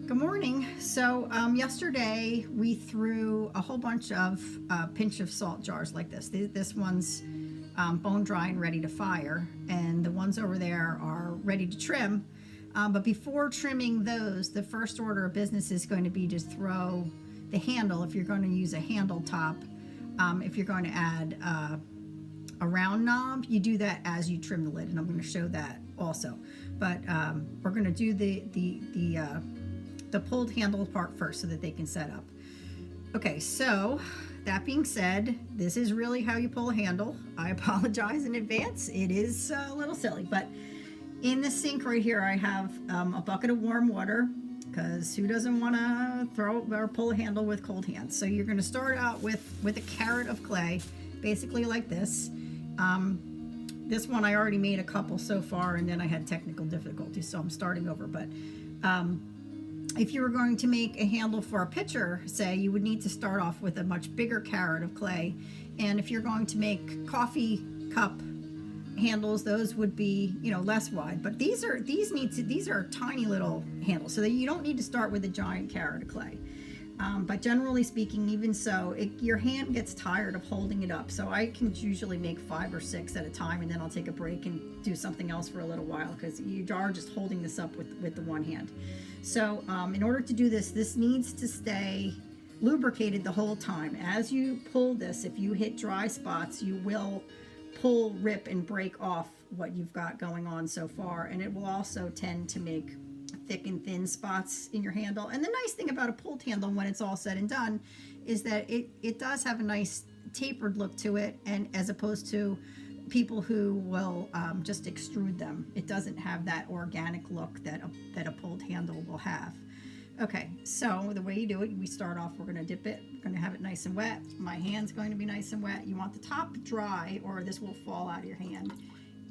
Good morning. So yesterday we threw a whole bunch of pinch of salt jars like this. This one's bone dry and ready to fire, and the ones over there are ready to trim. But before trimming those, the first order of business is going to be to throw the handle, if you're going to use a handle top. If you're going to add a round knob, you do that as you trim the lid, and I'm going to show that also. But we're going to do the pulled handle part first so that they can set up. Okay, so that being said, this is really how you pull a handle. I apologize in advance. It is a little silly, but in the sink right here, I have a bucket of warm water, because who doesn't want to throw or pull a handle with cold hands? So you're going to start out with a carrot of clay, basically like this. This one I already made a couple so far, and then I had technical difficulties, so I'm starting over. But if you were going to make a handle for a pitcher, say, you would need to start off with a much bigger carrot of clay. And if you're going to make coffee cup handles, those would be, less wide. But these are tiny little handles, so that you don't need to start with a giant carrot of clay. But generally speaking, even so, your hand gets tired of holding it up. So I can usually make 5 or 6 at a time, and then I'll take a break and do something else for a little while, because you are just holding this up with the one hand. So in order to do this, this needs to stay lubricated the whole time. As you pull this, if you hit dry spots, you will pull, rip, and break off what you've got going on so far, and it will also tend to make thick and thin spots in your handle. And the nice thing about a pulled handle, when it's all said and done, is that it does have a nice tapered look to it, and as opposed to people who will just extrude them, it doesn't have that organic look that a pulled handle will have. Okay, so the way you do it, we start off, we're going to dip it, we're going to have it nice and wet. My hand's going to be nice and wet. You want the top dry, or this will fall out of your hand.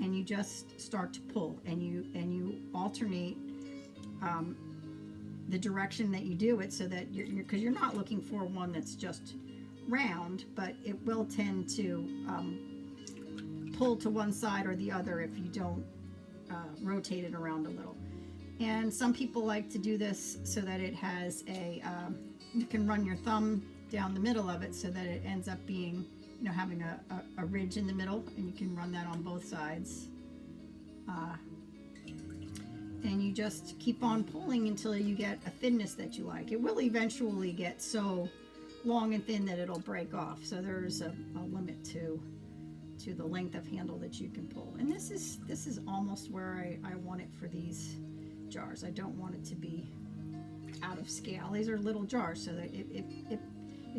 And you just start to pull, and you alternate the direction that you do it, so that because you're not looking for one that's just round, but it will tend to pull to one side or the other if you don't rotate it around a little. And some people like to do this so that it has you can run your thumb down the middle of it, so that it ends up being, having a ridge in the middle, and you can run that on both sides. And you just keep on pulling until you get a thinness that you like. It will eventually get so long and thin that it'll break off. So there's a limit to the length of handle that you can pull. And this is almost where I want it for these jars. I don't want it to be out of scale. These are little jars, so that it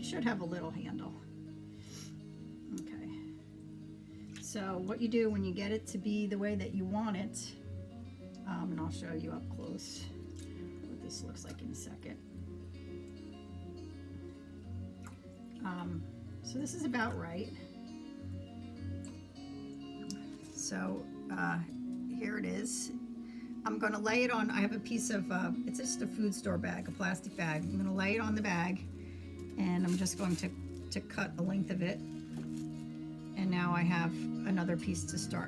should have a little handle. Okay. So what you do when you get it to be the way that you want it, and I'll show you up close what this looks like in a second. So this is about right. So here it is. I'm going to lay it on, I have a piece of, it's just a food store bag, a plastic bag. I'm going to lay it on the bag, and I'm just going to cut the length of it. And now I have another piece to start.